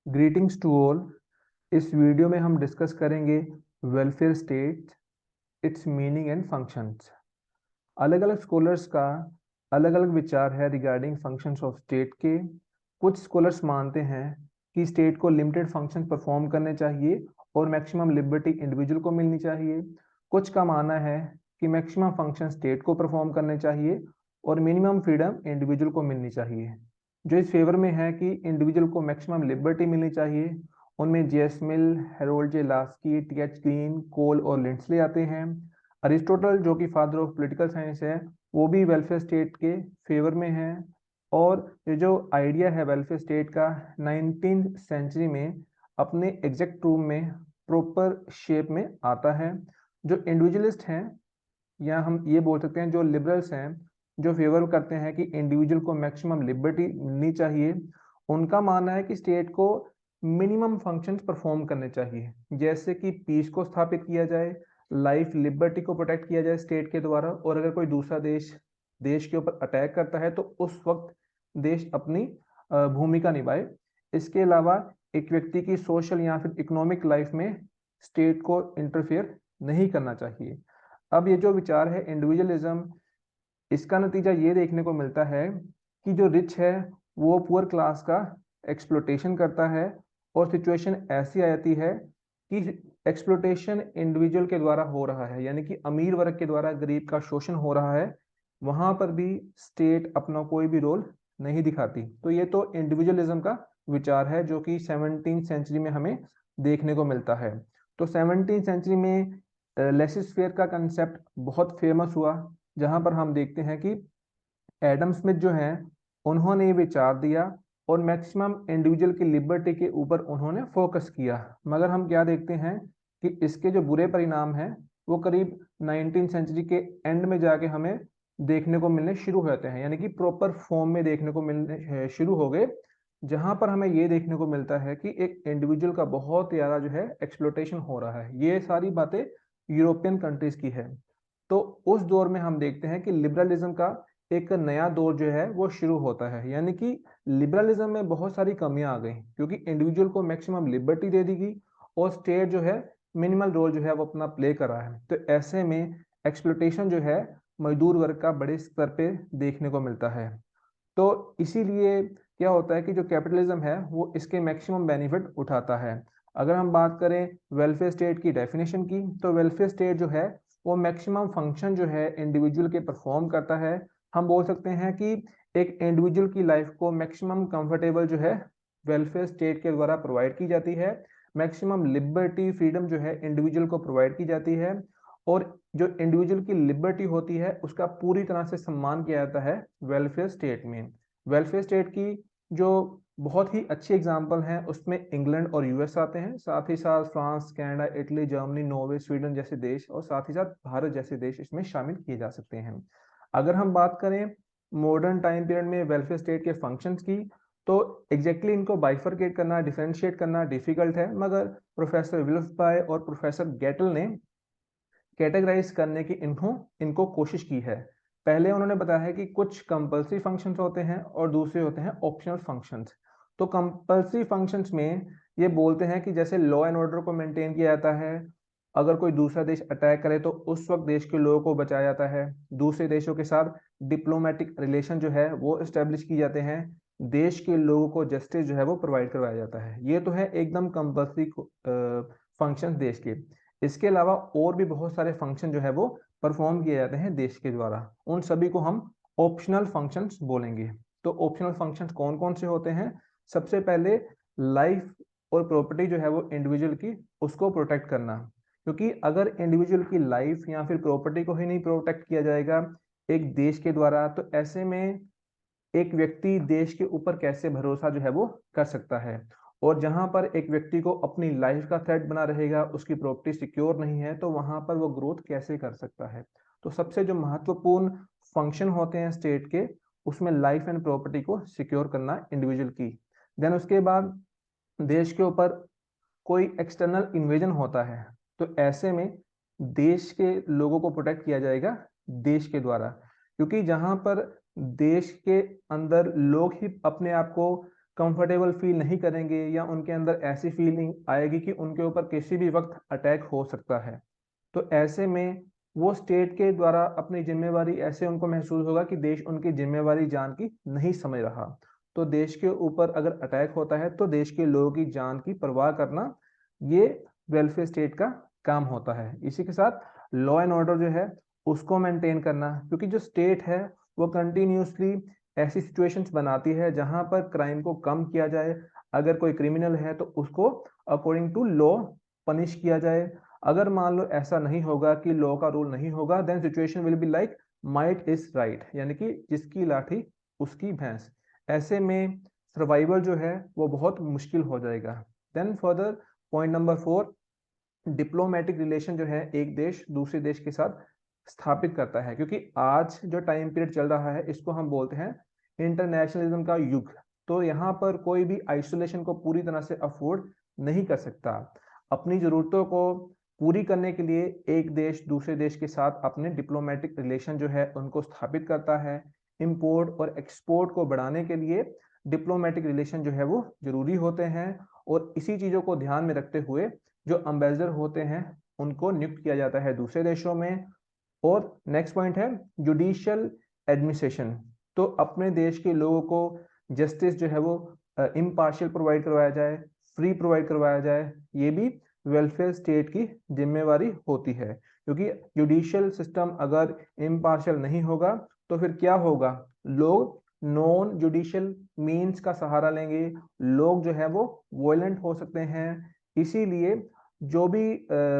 Greetings to all. इस video में हम डिस्कस करेंगे welfare state, its meaning and functions. अलग अलग स्कॉलर्स का अलग अलग विचार है रिगार्डिंग फंक्शंस ऑफ स्टेट के। कुछ स्कॉलर्स मानते हैं कि स्टेट को लिमिटेड फंक्शंस परफॉर्म करने चाहिए और मैक्सिमम लिबर्टी इंडिविजुअल को मिलनी चाहिए। कुछ का मानना है कि मैक्सिमम फंक्शन स्टेट को परफॉर्म करने चाहिए और मिनिमम फ्रीडम इंडिविजुअल को मिलनी चाहिए। जो इस फेवर में है कि इंडिविजुअल को मैक्सिमम लिबर्टी मिलनी चाहिए, उनमें JS Mill, Harold J Laski, TH. Green, Cole और लिंडस्ले आते हैं। अरिस्टोटल, जो कि फादर ऑफ पॉलिटिकल साइंस है, वो भी वेलफेयर स्टेट के फेवर में है। और ये जो आइडिया है वेलफेयर स्टेट का 19th सेंचुरी में अपने एग्जैक्ट रूप में प्रॉपर शेप में आता है। जो इंडिविजुअलिस्ट हैं, या हम ये बोल सकते हैं जो लिबरल्स हैं, जो फेवर करते हैं कि इंडिविजुअल को मैक्सिमम लिबर्टी मिलनी चाहिए, उनका मानना है कि स्टेट को मिनिमम फंक्शंस परफॉर्म करने चाहिए, जैसे कि पीस को स्थापित किया जाए, लाइफ लिबर्टी को प्रोटेक्ट किया जाए स्टेट के द्वारा, और अगर कोई दूसरा देश के ऊपर अटैक करता है तो उस वक्त देश अपनी भूमिका निभाए। इसके अलावा एक व्यक्ति की सोशल या फिर इकोनॉमिक लाइफ में स्टेट को इंटरफेयर नहीं करना चाहिए। अब ये जो विचार है इंडिविजुअलिज्म, इसका नतीजा ये देखने को मिलता है कि जो रिच है वो पुअर क्लास का एक्सप्लोटेशन करता है, और सिचुएशन ऐसी आ जाती है कि एक्सप्लोटेशन इंडिविजुअल के द्वारा हो रहा है, यानी कि अमीर वर्ग के द्वारा गरीब का शोषण हो रहा है। वहां पर भी स्टेट अपना कोई भी रोल नहीं दिखाती। तो ये तो इंडिविजुअलिज्म का विचार है जो कि 17th सेंचुरी में हमें देखने को मिलता है। तो 17th सेंचुरी में लेसिस फेयर का कंसेप्ट बहुत फेमस हुआ, जहां पर हम देखते हैं कि एडम स्मिथ जो हैं, उन्होंने ये विचार दिया और मैक्सिमम इंडिविजुअल की लिबर्टी के ऊपर उन्होंने फोकस किया। मगर हम क्या देखते हैं कि इसके जो बुरे परिणाम हैं वो करीब 19th सेंचुरी के एंड में जाके हमें देखने को मिलने शुरू हो जाते हैं, यानी कि प्रॉपर फॉर्म में देखने को मिलने शुरू हो गए, जहां पर हमें ये देखने को मिलता है कि एक इंडिविजुअल का बहुत ज़्यादा जो है एक्सप्लोटेशन हो रहा है। ये सारी बातें यूरोपियन कंट्रीज की है। तो उस दौर में हम देखते हैं कि लिबरलिज्म का एक नया दौर जो है वो शुरू होता है, यानी कि लिबरलिज्म में बहुत सारी कमियां आ गई क्योंकि इंडिविजुअल को मैक्सिमम लिबर्टी दे दी गई और स्टेट जो है मिनिमल रोल जो है वो अपना प्ले कर रहा है। तो ऐसे में एक्सप्लोटेशन जो है मजदूर वर्ग का बड़े स्तर पे देखने को मिलता है। तो इसीलिए क्या होता है कि जो कैपिटलिज्म है वो इसके मैक्सिमम बेनिफिट उठाता है। अगर हम बात करें वेलफेयर स्टेट की डेफिनेशन की, तो वेलफेयर स्टेट जो है वो मैक्सिमम फंक्शन जो है इंडिविजुअल के परफॉर्म करता है। हम बोल सकते हैं कि एक इंडिविजुअल की लाइफ को मैक्सिमम कंफर्टेबल जो है वेलफेयर स्टेट के द्वारा प्रोवाइड की जाती है। मैक्सिमम लिबर्टी फ्रीडम जो है इंडिविजुअल को प्रोवाइड की जाती है, और जो इंडिविजुअल की लिबर्टी होती है उसका पूरी तरह से सम्मान किया जाता है वेलफेयर स्टेट में। वेलफेयर स्टेट की जो बहुत ही अच्छी एग्जांपल हैं उसमें इंग्लैंड और यूएस आते हैं, साथ ही साथ France, Canada, Italy, Germany, Norway, Sweden जैसे देश, और साथ ही साथ भारत जैसे देश इसमें शामिल किए जा सकते हैं। अगर हम बात करें मॉडर्न टाइम पीरियड में वेलफेयर स्टेट के फंक्शंस की, तो एग्जैक्टली इनको बाइफरकेट करना, डिफरेंशिएट करना डिफिकल्ट है, मगर प्रोफेसर विल्फ्बाय और प्रोफेसर गेटल ने कैटेगराइज करने की इनको कोशिश की है। पहले उन्होंने बताया है कि कुछ कंपल्सरी फंक्शंस होते हैं और दूसरे होते हैं ऑप्शनल फंक्शंस। तो कंपल्सरी फंक्शंस में ये बोलते हैं कि जैसे लॉ एंड ऑर्डर को मेंटेन किया जाता है, अगर कोई दूसरा देश अटैक करे तो उस वक्त देश के लोगों को बचाया जाता है, दूसरे देशों के साथ डिप्लोमेटिक रिलेशन जो है वो इस्टेब्लिश की जाते हैं, देश के लोगों को जस्टिस जो है वो प्रोवाइड करवाया जाता है। ये तो है एकदम कंपल्सरी फंक्शन देश के। इसके अलावा और भी बहुत सारे फंक्शन जो है वो परफॉर्म किए जाते हैं देश के द्वारा, उन सभी को हम ऑप्शनल फंक्शंस बोलेंगे। तो ऑप्शनल फंक्शंस कौन कौन से होते हैं? सबसे पहले लाइफ और प्रॉपर्टी जो है वो इंडिविजुअल की, उसको प्रोटेक्ट करना, क्योंकि अगर इंडिविजुअल की लाइफ या फिर प्रॉपर्टी को ही नहीं प्रोटेक्ट किया जाएगा एक देश के द्वारा, तो ऐसे में एक व्यक्ति देश के ऊपर कैसे भरोसा जो है वो कर सकता है। और जहां पर एक व्यक्ति को अपनी लाइफ का थ्रेट बना रहेगा, उसकी प्रॉपर्टी सिक्योर नहीं है, तो वहां पर वो ग्रोथ कैसे कर सकता है। तो सबसे जो महत्वपूर्ण फंक्शन होते हैं स्टेट के, उसमें लाइफ एंड प्रॉपर्टी को सिक्योर करना इंडिविजुअल की। देन उसके बाद देश के ऊपर कोई एक्सटर्नल इन्वेजन होता है, तो ऐसे में देश के लोगों को प्रोटेक्ट किया जाएगा देश के द्वारा, क्योंकि जहां पर देश के अंदर लोग ही अपने आप को कंफर्टेबल फील नहीं करेंगे या उनके अंदर ऐसी फीलिंग आएगी कि उनके ऊपर किसी भी वक्त अटैक हो सकता है। तो ऐसे में वो स्टेट के द्वारा अपनी जिम्मेवारी ऐसे उनको महसूस होगा कि देश उनकी जिम्मेवारी जान की नहीं समझ रहा। तो देश के ऊपर अगर अटैक होता है तो देश के लोगों की जान की परवाह करना, ये वेलफेयर स्टेट का काम होता है। इसी के साथ लॉ एंड ऑर्डर जो है उसको मेंटेन करना, क्योंकि जो स्टेट है वो कंटिन्यूसली ऐसी सिचुएशंस बनाती है जहां पर क्राइम को कम किया जाए। अगर कोई क्रिमिनल है तो उसको अकॉर्डिंग टू लॉ पनिश किया जाए। अगर मान लो ऐसा नहीं होगा कि लॉ का रूल नहीं होगा, then situation will be like might is right, यानी कि जिसकी लाठी उसकी भैंस। ऐसे में सर्वाइवल जो है वो बहुत मुश्किल हो जाएगा। Then further point number 4, diplomatic relation जो है एक देश दूसरे देश के साथ स्थापित करता है, क्योंकि आज जो टाइम पीरियड चल रहा है इसको हम बोलते हैं इंटरनेशनलिज्म का युग। तो यहाँ पर कोई भी आइसोलेशन को पूरी तरह से अफोर्ड नहीं कर सकता। अपनी जरूरतों को पूरी करने के लिए एक देश दूसरे देश के साथ अपने डिप्लोमेटिक रिलेशन जो है उनको स्थापित करता है। इंपोर्ट और एक्सपोर्ट को बढ़ाने के लिए डिप्लोमेटिक रिलेशन जो है वो जरूरी होते हैं, और इसी चीजों को ध्यान में रखते हुए जो अम्बेसडर होते हैं उनको नियुक्त किया जाता है दूसरे देशों में। और नेक्स्ट पॉइंट है जुडिशियल एडमिनिस्ट्रेशन। तो अपने देश के लोगों को जस्टिस जो है वो इम्पार्शियल प्रोवाइड करवाया जाए, फ्री प्रोवाइड करवाया जाए, ये भी वेलफेयर स्टेट की जिम्मेवारी होती है। क्योंकि जुडिशियल सिस्टम अगर इम्पार्शियल नहीं होगा तो फिर क्या होगा, लोग नॉन जुडिशियल मीन्स का सहारा लेंगे, लोग जो है वो वॉयलेंट हो सकते हैं। इसीलिए जो भी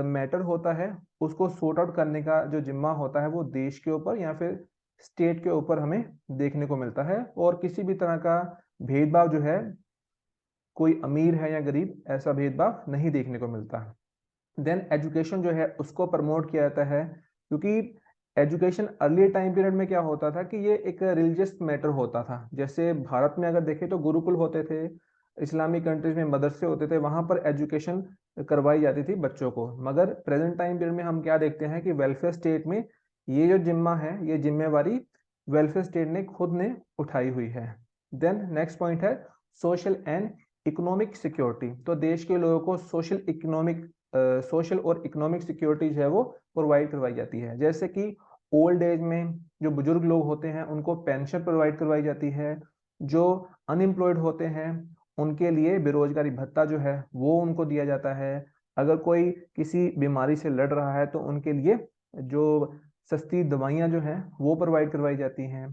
मैटर होता है उसको सॉर्ट आउट करने का जो जिम्मा होता है वो देश के ऊपर या फिर स्टेट के ऊपर हमें देखने को मिलता है। और किसी भी तरह का भेदभाव जो है, कोई अमीर है या गरीब, ऐसा भेदभाव नहीं देखने को मिलता। देन एजुकेशन जो है उसको प्रमोट किया जाता है, क्योंकि एजुकेशन अर्ली टाइम पीरियड में क्या होता था कि ये एक रिलीजियस मैटर होता था। जैसे भारत में अगर देखें तो गुरुकुल होते थे, इस्लामिक कंट्रीज में मदरसे होते थे, वहां पर एजुकेशन करवाई जाती थी बच्चों को। मगर प्रेजेंट टाइम पीरियड में हम क्या देखते हैं कि वेलफेयर स्टेट में ये जो जिम्मा है, ये जिम्मेवारी वेलफेयर स्टेट ने खुद ने उठाई हुई है। देन नेक्स्ट पॉइंट है सोशल एंड इकोनॉमिक सिक्योरिटी। तो देश के लोगों को सोशल और इकोनॉमिक सिक्योरिटी जो है वो प्रोवाइड करवाई जाती है। जैसे कि ओल्ड एज में जो बुजुर्ग लोग होते हैं उनको पेंशन प्रोवाइड करवाई जाती है, जो अनएम्प्लॉयड होते हैं उनके लिए बेरोजगारी भत्ता जो है वो उनको दिया जाता है। अगर कोई किसी बीमारी से लड़ रहा है तो उनके लिए जो सस्ती दवाइयाँ जो हैं वो प्रोवाइड करवाई जाती हैं।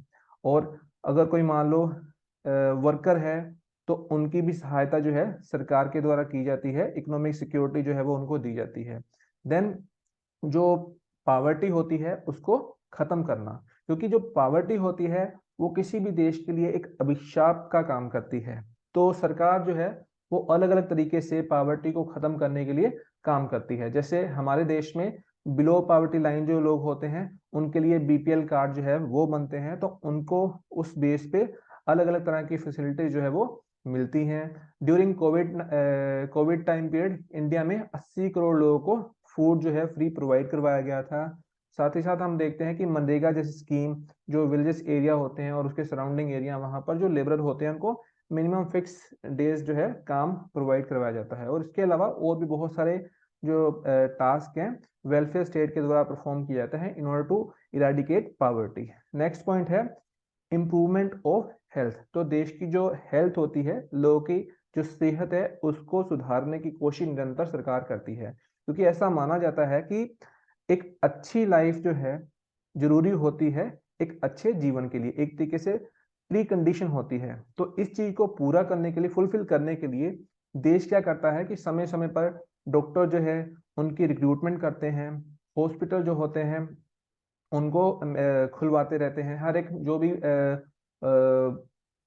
और अगर कोई मान लो वर्कर है तो उनकी भी सहायता जो है सरकार के द्वारा की जाती है, इकोनॉमिक सिक्योरिटी जो है वो उनको दी जाती है। देन जो पावर्टी होती है उसको खत्म करना, क्योंकि जो पावर्टी होती है वो किसी भी देश के लिए एक अभिशाप का काम करती है। तो सरकार जो है वो अलग अलग तरीके से पावर्टी को खत्म करने के लिए काम करती है। जैसे हमारे देश में बिलो पावर्टी लाइन जो लोग होते हैं उनके लिए बीपीएल कार्ड जो है वो बनते हैं, तो उनको उस बेस पे अलग अलग तरह की फैसिलिटी जो है वो मिलती हैं। During Covid time period India में 80 करोड़ लोगों को फूड जो है फ्री प्रोवाइड करवाया गया था। साथ ही साथ हम देखते हैं कि मनरेगा जैसी स्कीम, जो विलेजेस एरिया होते हैं और उसके सराउंडिंग एरिया, वहां पर जो लेबर होते हैं उनको मिनिमम फिक्स डेज जो है काम प्रोवाइड करवाया जाता है। और इसके अलावा और भी बहुत सारे जो टास्क हैं वेलफेयर स्टेट के द्वारा परफॉर्म किए जाते हैं in order to eradicate poverty. Next point है इम्प्रूवमेंट ऑफ हेल्थ। तो देश की जो हेल्थ होती है, लोगों की जो सेहत है, उसको सुधारने की कोशिश निरंतर सरकार करती है, क्योंकि ऐसा माना जाता है कि एक अच्छी लाइफ जो है जरूरी होती है एक अच्छे जीवन के लिए, एक तरीके से प्री कंडीशन होती है। तो इस चीज को पूरा करने के लिए, फुलफिल करने के लिए देश क्या करता है कि समय समय पर डॉक्टर जो है उनकी रिक्रूटमेंट करते हैं, हॉस्पिटल जो होते हैं उनको खुलवाते रहते हैं। हर एक जो भी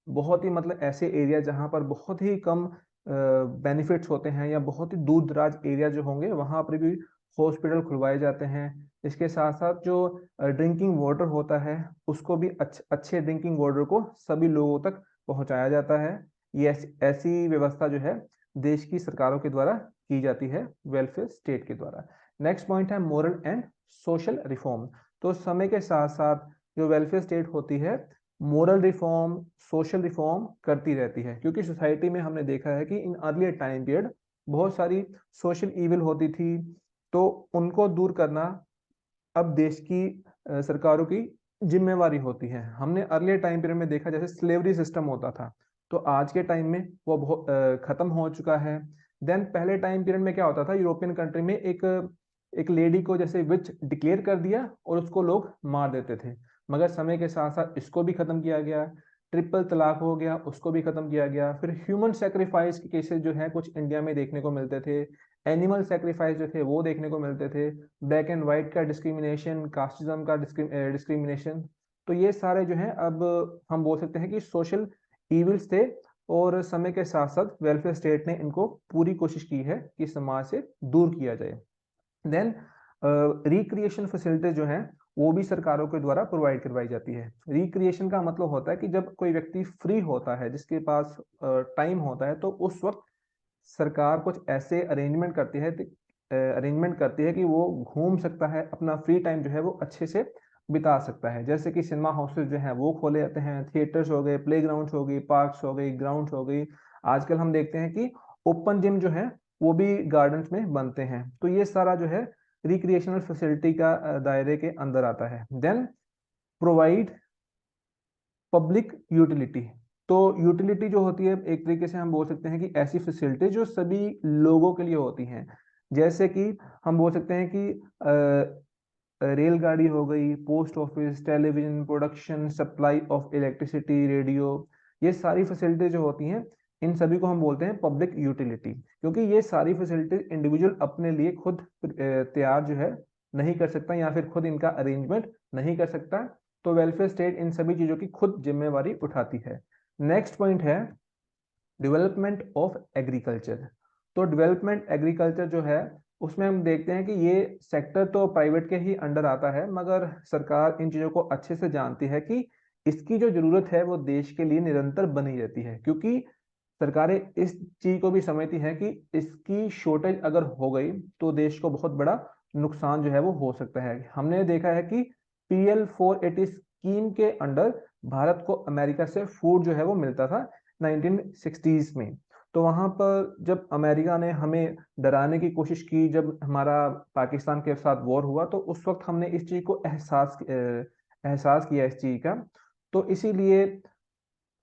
बहुत ही मतलब ऐसे एरिया जहाँ पर बहुत ही कम बेनिफिट्स होते हैं या बहुत ही दूर दराज एरिया जो होंगे वहाँ पर भी हॉस्पिटल खुलवाए जाते हैं। इसके साथ साथ जो ड्रिंकिंग वाटर होता है उसको भी अच्छे ड्रिंकिंग वाटर को सभी लोगों तक पहुंचाया जाता है। ये ऐसी व्यवस्था जो है देश की सरकारों के द्वारा की जाती है, वेलफेयर स्टेट के द्वारा। नेक्स्ट पॉइंट है मोरल एंड सोशल रिफॉर्म। तो समय के साथ साथ जो वेलफेयर स्टेट होती है मोरल रिफॉर्म, सोशल रिफॉर्म करती रहती है, क्योंकि सोसाइटी में हमने देखा है कि इन अर्लियर टाइम पीरियड बहुत सारी सोशल इविल होती थी, तो उनको दूर करना अब देश की सरकारों की जिम्मेवारी होती है। हमने अर्लियर टाइम पीरियड में देखा जैसे स्लेवरी सिस्टम होता था, तो आज के टाइम में वो बहुत खत्म हो चुका है। देन पहले टाइम पीरियड में क्या होता था, यूरोपियन कंट्री में एक लेडी को जैसे विच डिक्लेयर कर दिया और उसको लोग मार देते थे, मगर समय के साथ साथ इसको भी खत्म किया गया। ट्रिपल तलाक हो गया, उसको भी खत्म किया गया। फिर ह्यूमन सेक्रीफाइस के केसेस जो है कुछ इंडिया में देखने को मिलते थे, एनिमल सेक्रीफाइस जो थे वो देखने को मिलते थे, ब्लैक एंड व्हाइट का डिस्क्रिमिनेशन, कास्टिज्म का डिस्क्रिमिनेशन। तो ये सारे जो हैं अब हम बोल सकते हैं कि सोशल इविल्स थे, और समय के साथ साथ वेलफेयर स्टेट ने इनको पूरी कोशिश की है कि समाज से दूर किया जाए। देन रिक्रिएशन फैसिलिटीज जो हैं वो भी सरकारों के द्वारा प्रोवाइड करवाई जाती है। रिक्रिएशन का मतलब होता है कि जब कोई व्यक्ति फ्री होता है, जिसके पास टाइम होता है, तो उस वक्त सरकार कुछ ऐसे अरेंजमेंट करती है कि वो घूम सकता है, अपना फ्री टाइम जो है वो अच्छे से बिता सकता है। जैसे कि सिनेमा हाउसेज जो हैं वो खोले जाते हैं, थिएटर्स हो गए, प्ले ग्राउंड हो गई, पार्क्स हो गई, ग्राउंड हो गई। आजकल हम देखते हैं कि ओपन जिम जो है वो भी गार्डन्स में बनते हैं। तो ये सारा जो है रिक्रिएशनल फैसिलिटी का दायरे के अंदर आता है। Then provide public utility. तो यूटिलिटी जो होती है, एक तरीके से हम बोल सकते हैं कि ऐसी फैसिलिटी जो सभी लोगों के लिए होती हैं। जैसे कि हम बोल सकते हैं कि रेलगाड़ी हो गई, post office, television, production, supply of electricity, radio, ये सारी फैसिलिटी जो होती हैं, इन सभी को हम बोलते हैं पब्लिक यूटिलिटी। क्योंकि ये सारी फैसिलिटी इंडिविजुअल अपने लिए खुद तैयार जो है नहीं कर सकता, या फिर खुद इनका अरेंजमेंट नहीं कर सकता, तो वेलफेयर स्टेट इन सभी चीजों की खुद जिम्मेवारी उठाती है। नेक्स्ट पॉइंट है डेवलपमेंट ऑफ एग्रीकल्चर। तो डेवलपमेंट एग्रीकल्चर जो है उसमें हम देखते हैं कि ये सेक्टर तो प्राइवेट के ही अंडर आता है, मगर सरकार इन चीजों को अच्छे से जानती है कि इसकी जो जरूरत है वो देश के लिए निरंतर बनी रहती है, क्योंकि सरकारें इस चीज को भी समझती हैं कि इसकी शॉर्टेज अगर हो गई तो देश को बहुत बड़ा नुकसान जो है वो हो सकता है। हमने देखा है कि PL480 स्कीम के अंडर भारत को अमेरिका से फूड जो है वो मिलता था 1960s में। तो वहां पर जब अमेरिका ने हमें डराने की कोशिश की, जब हमारा पाकिस्तान के साथ वॉर हुआ, तो उस वक्त हमने इस चीज को एहसास किया इस चीज का। तो इसीलिए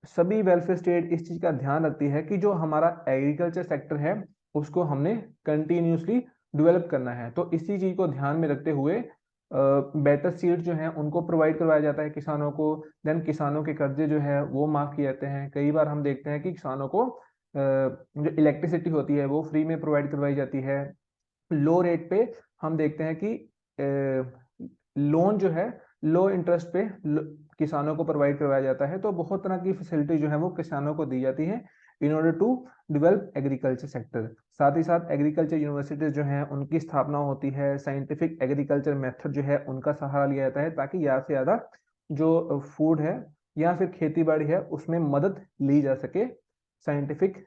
सभी वेलफेयर स्टेट इस चीज का ध्यान रखती है कि जो हमारा एग्रीकल्चर सेक्टर है उसको हमने कंटिन्यूसली डेवलप करना है। तो इसी चीज को ध्यान में रखते हुए बेटर सीड जो है उनको प्रोवाइड करवाया जाता है किसानों को। देन किसानों के कर्जे जो है वो माफ किए जाते हैं। कई बार हम देखते हैं कि किसानों को जो इलेक्ट्रिसिटी होती है वो फ्री में प्रोवाइड करवाई जाती है। लो रेट पे हम देखते हैं कि लोन जो है लो इंटरेस्ट पे किसानों को प्रोवाइड करवाया जाता है। तो बहुत तरह की फैसिलिटी जो है वो किसानों को दी जाती है in order to develop agriculture sector. साथ ही साथ एग्रीकल्चर यूनिवर्सिटीज जो हैं उनकी स्थापना होती है, साइंटिफिक एग्रीकल्चर मेथड जो है उनका सहारा लिया जाता है, ताकि ज़्यादा से ज़्यादा जो फूड है या फिर खेती बाड़ी है उसमें मदद ली जा सके साइंटिफिक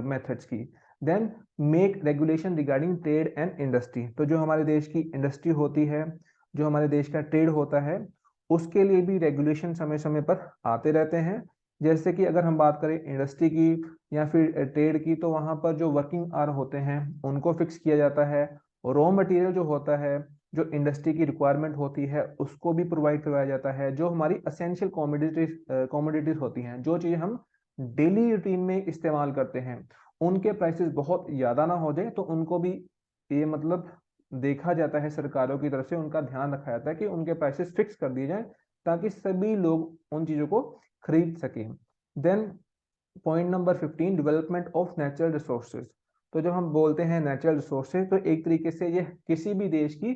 मेथड्स की। Then make regulation regarding trade and industry. तो जो हमारे देश की इंडस्ट्री होती है, जो हमारे देश का ट्रेड होता है, उसके लिए भी रेगुलेशन समय समय पर आते रहते हैं। जैसे कि अगर हम बात करें इंडस्ट्री की या फिर ट्रेड की, तो वहां पर जो वर्किंग आवर होते हैं उनको फिक्स किया जाता है। रॉ मटेरियल जो होता है, जो इंडस्ट्री की रिक्वायरमेंट होती है, उसको भी प्रोवाइड करवाया जाता है। जो हमारी असेंशियल कॉमोडिटीज होती हैं, जो चीज़ हम डेली रूटीन में इस्तेमाल करते हैं, उनके प्राइसेस बहुत ज़्यादा ना हो जाए, तो उनको भी ये मतलब देखा जाता है, सरकारों की तरफ से उनका ध्यान रखा जाता है कि उनके प्राइसेस फिक्स कर दिए जाएं, ताकि सभी लोग उन चीज़ों को खरीद सकें। Then point number 15 development of natural resources. तो जब हम बोलते हैं नेचुरल रिसोर्सेज, तो एक तरीके से ये किसी भी देश की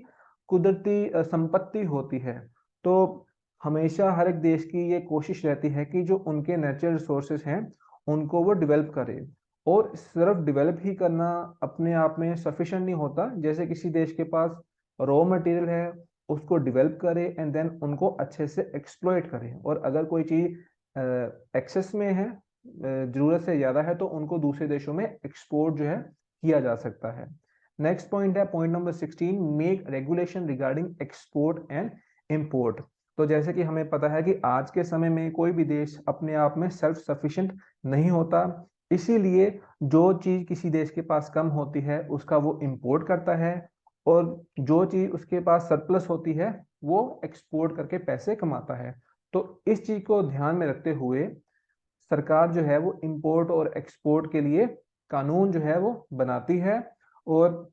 कुदरती संपत्ति होती है। तो हमेशा हर एक देश की ये कोशिश रहती है कि जो उनके नेचुरल रिसोर्सेज हैं उनको वो डेवलप करे। और सिर्फ डेवलप ही करना अपने आप में सफिशिएंट नहीं होता। जैसे किसी देश के पास रॉ मटेरियल है, उसको डेवलप करे एंड देन उनको अच्छे से एक्सप्लॉइट करे। और अगर कोई चीज एक्सेस में है, जरूरत से ज्यादा है, तो उनको दूसरे देशों में एक्सपोर्ट जो है किया जा सकता है। नेक्स्ट पॉइंट है point number 16, make regulation regarding export and import. तो जैसे कि हमें पता है कि आज के समय में कोई भी देश अपने आप में सेल्फ सफिशिएंट नहीं होता, इसीलिए जो चीज किसी देश के पास कम होती है उसका वो इंपोर्ट करता है, और जो चीज उसके पास सरप्लस होती है वो एक्सपोर्ट करके पैसे कमाता है। तो इस चीज को ध्यान में रखते हुए सरकार जो है वो इंपोर्ट और एक्सपोर्ट के लिए कानून जो है वो बनाती है, और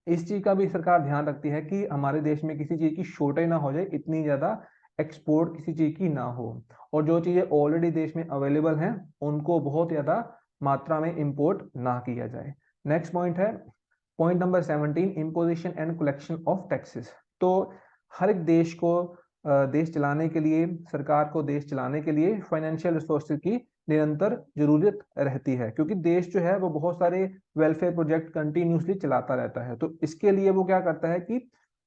इस चीज का भी सरकार ध्यान रखती है कि हमारे देश में किसी चीज की शॉर्टेज ना हो जाए, इतनी ज्यादा एक्सपोर्ट किसी चीज की ना हो, और जो चीजें ऑलरेडी देश में अवेलेबल हैं उनको बहुत ज्यादा मात्रा में इंपोर्ट ना किया जाए। नेक्स्ट पॉइंट है point number 17, imposition and collection of taxes. तो हर एक देश को देश चलाने के लिए, सरकार को देश चलाने के लिए फाइनेंशियल रिसोर्सेज की निरंतर जरूरत रहती है, क्योंकि देश जो है वो बहुत सारे वेलफेयर प्रोजेक्ट कंटिन्यूसली चलाता रहता है। तो इसके लिए वो क्या करता है कि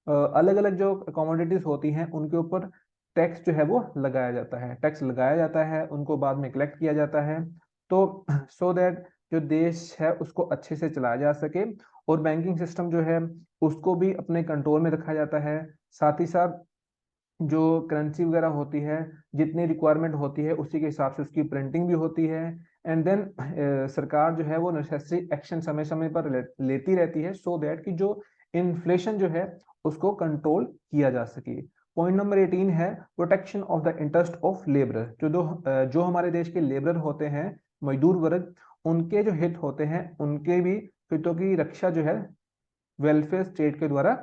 अलग अलग जो कमोडिटीज होती हैं उनके ऊपर टैक्स जो है वो लगाया जाता है, टैक्स लगाया जाता है, उनको बाद में कलेक्ट किया जाता है, तो सो दैट जो देश है उसको अच्छे से चलाया जा सके, और बैंकिंग सिस्टम जो है उसको भी अपने कंट्रोल में रखा जाता है। साथ ही साथ जो करेंसी वगैरह होती है, जितनी रिक्वायरमेंट होती है उसी के हिसाब से उसकी प्रिंटिंग भी होती है, एंड देन सरकार जो है वो नेसेसरी एक्शन समय समय पर लेती रहती है, सो दैट कि जो इन्फ्लेशन जो है उसको कंट्रोल किया जा सके। पॉइंट नंबर 18 है protection of the interest of labour. जो हमारे देश के लेबर होते हैं, मजदूर वर्ग, उनके जो हित होते हैं उनके भी हितों की रक्षा जो है वेलफेयर स्टेट के द्वारा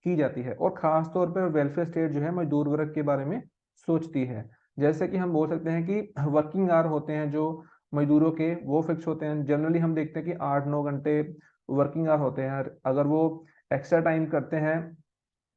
की जाती है, और खास तौर पर वेलफेयर स्टेट जो है मजदूर वर्ग के बारे में सोचती है। जैसे कि हम बोल सकते हैं कि वर्किंग आवर होते हैं जो मजदूरों के, वो फिक्स होते हैं। जनरली हम देखते हैं कि 8-9 घंटे वर्किंग आवर होते हैं। अगर वो एक्स्ट्रा टाइम करते हैं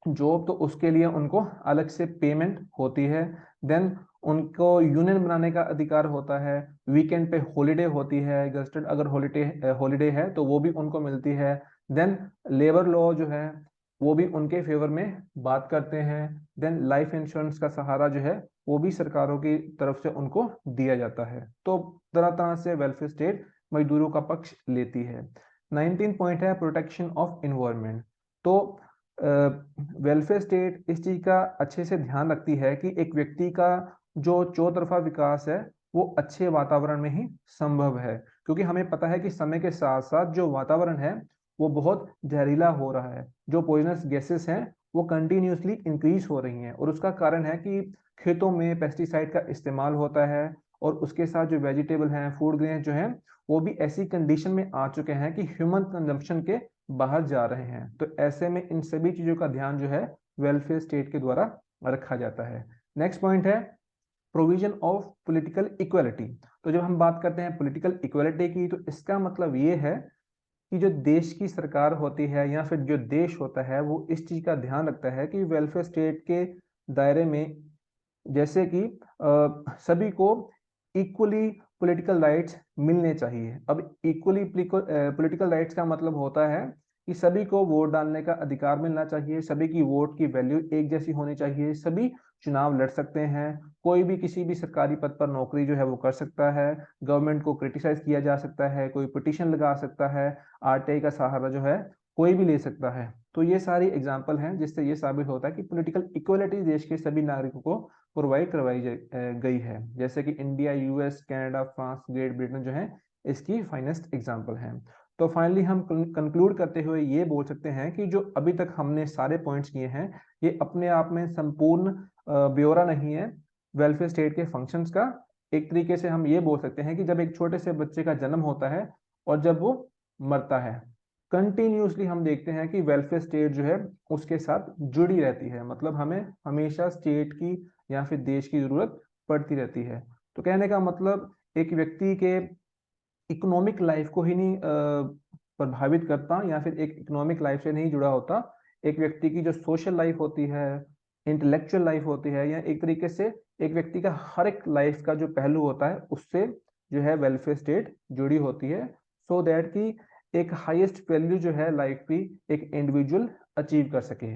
जॉब तो उसके लिए उनको अलग से पेमेंट होती है। देन उनको यूनियन बनाने का अधिकार होता है। वीकेंड पे हॉलीडे होती है, गस्टेड अगर हॉलीडे हॉलीडे है तो वो भी उनको मिलती है। देन लेबर लॉ जो है वो भी उनके फेवर में बात करते हैं। देन लाइफ इंश्योरेंस का सहारा जो है वो भी सरकारों की तरफ से उनको दिया जाता है। तो तरह तरह से वेलफेयर स्टेट मजदूरों का पक्ष लेती है। 19 पॉइंट है प्रोटेक्शन ऑफ इन्वायरमेंट। तो वेलफेयर स्टेट इस चीज का अच्छे से ध्यान रखती है कि एक व्यक्ति का जो चौतरफा विकास है वो अच्छे वातावरण में ही संभव है, क्योंकि हमें पता है कि समय के साथ साथ जो वातावरण है वो बहुत जहरीला हो रहा है। जो पॉइजनस गैसेस हैं वो कंटिन्यूसली इंक्रीज हो रही हैं, और उसका कारण है कि खेतों में पेस्टिसाइड का इस्तेमाल होता है, और उसके साथ जो वेजिटेबल हैं, फूड ग्रेन जो हैं, वो भी ऐसी कंडीशन में आ चुके हैं कि ह्यूमन कंजम्पशन के बाहर जा रहे हैं। तो ऐसे में इन सभी चीजों का ध्यान जो है वेलफेयर स्टेट के द्वारा रखा जाता है। नेक्स्ट पॉइंट है प्रोविजन ऑफ पॉलिटिकल इक्वलिटी। तो जब हम बात करते हैं पॉलिटिकल इक्वलिटी की, तो इसका मतलब ये है कि जो देश की सरकार होती है या फिर जो देश होता है वो इस चीज का ध्यान रखता है कि वेलफेयर स्टेट के दायरे में, जैसे कि सभी को इक्वली पॉलिटिकल राइट्स मिलने चाहिए। अब इक्वली पॉलिटिकल राइट्स का मतलब होता है कि सभी को वोट डालने का अधिकार मिलना चाहिए, सभी की वोट की वैल्यू एक जैसी होनी चाहिए, सभी चुनाव लड़ सकते हैं, कोई भी किसी भी सरकारी पद पर नौकरी जो है वो कर सकता है, गवर्नमेंट को क्रिटिसाइज किया जा सकता है, कोई पिटीशन लगा सकता है, आरटीआई का सहारा जो है कोई भी ले सकता है। तो ये सारी एग्जाम्पल हैं जिससे ये साबित होता है कि पॉलिटिकल इक्वलिटी देश के सभी नागरिकों को प्रोवाइड करवाई गई है। जैसे कि India, US, Canada, France, great Britain जो है इसकी फाइनेस्ट एग्जाम्पल हैं। तो फाइनली हम कंक्लूड करते हुए ये बोल सकते हैं कि जो अभी तक हमने सारे पॉइंट्स किए हैं ये अपने आप में संपूर्ण ब्यौरा नहीं है वेलफेयर स्टेट के फंक्शंस का। एक तरीके से हम ये बोल सकते हैं कि जब एक छोटे से बच्चे का जन्म होता है और जब वो मरता है, कंटिन्यूसली हम देखते हैं कि वेलफेयर स्टेट जो है उसके साथ जुड़ी रहती है। मतलब हमें हमेशा स्टेट की या फिर देश की जरूरत पड़ती रहती है। तो कहने का मतलब एक व्यक्ति के इकोनॉमिक लाइफ को ही नहीं प्रभावित करता या फिर एक इकोनॉमिक लाइफ से नहीं जुड़ा होता। एक व्यक्ति की जो सोशल लाइफ होती है, इंटेलेक्चुअल लाइफ होती है, या एक तरीके से एक व्यक्ति का हर एक लाइफ का जो पहलू होता है उससे जो है वेलफेयर स्टेट जुड़ी होती है, सो दैट कि एक हाईएस्ट वैल्यू जो है लाइफ की एक इंडिविजुअल अचीव कर सके।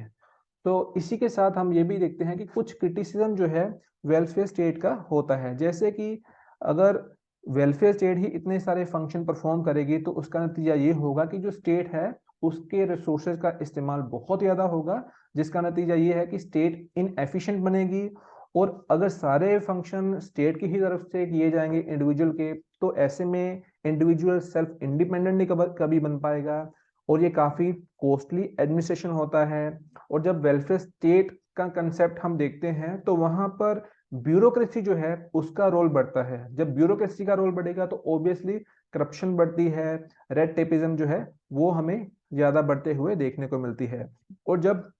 तो इसी के साथ हम ये भी देखते हैं कि कुछ क्रिटिसिज्म जो है वेलफेयर स्टेट का होता है, जैसे कि अगर वेलफेयर स्टेट ही इतने सारे फंक्शन परफॉर्म करेगी तो उसका नतीजा ये होगा कि जो स्टेट है उसके रिसोर्सेज का इस्तेमाल बहुत ज़्यादा होगा, जिसका नतीजा ये है कि स्टेट इनएफिशिएंट बनेगी, और अगर सारे फंक्शन स्टेट की ही तरफ से किए जाएंगे इंडिविजुअल के, तो ऐसे में इंडिविजुअल सेल्फ इंडिपेंडेंट नहीं कभी बन पाएगा, और ये काफी कॉस्टली एडमिनिस्ट्रेशन होता है। और जब वेलफेयर स्टेट का कंसेप्ट हम देखते हैं तो वहां पर ब्यूरोक्रेसी जो है उसका रोल बढ़ता है। जब ब्यूरोक्रेसी का रोल बढ़ेगा तो ऑब्वियसली करप्शन बढ़ती है, रेड टेपिज्म जो है वो हमें ज्यादा बढ़ते हुए देखने को मिलती है। और जब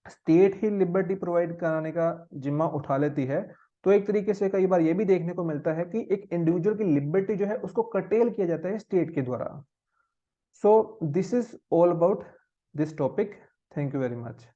स्टेट ही लिबर्टी प्रोवाइड कराने का जिम्मा उठा लेती है, तो एक तरीके से कई बार ये भी देखने को मिलता है कि एक इंडिविजुअल की लिबर्टी जो है उसको कर्टेल किया जाता है स्टेट के द्वारा। So this is all about this topic. Thank you very much.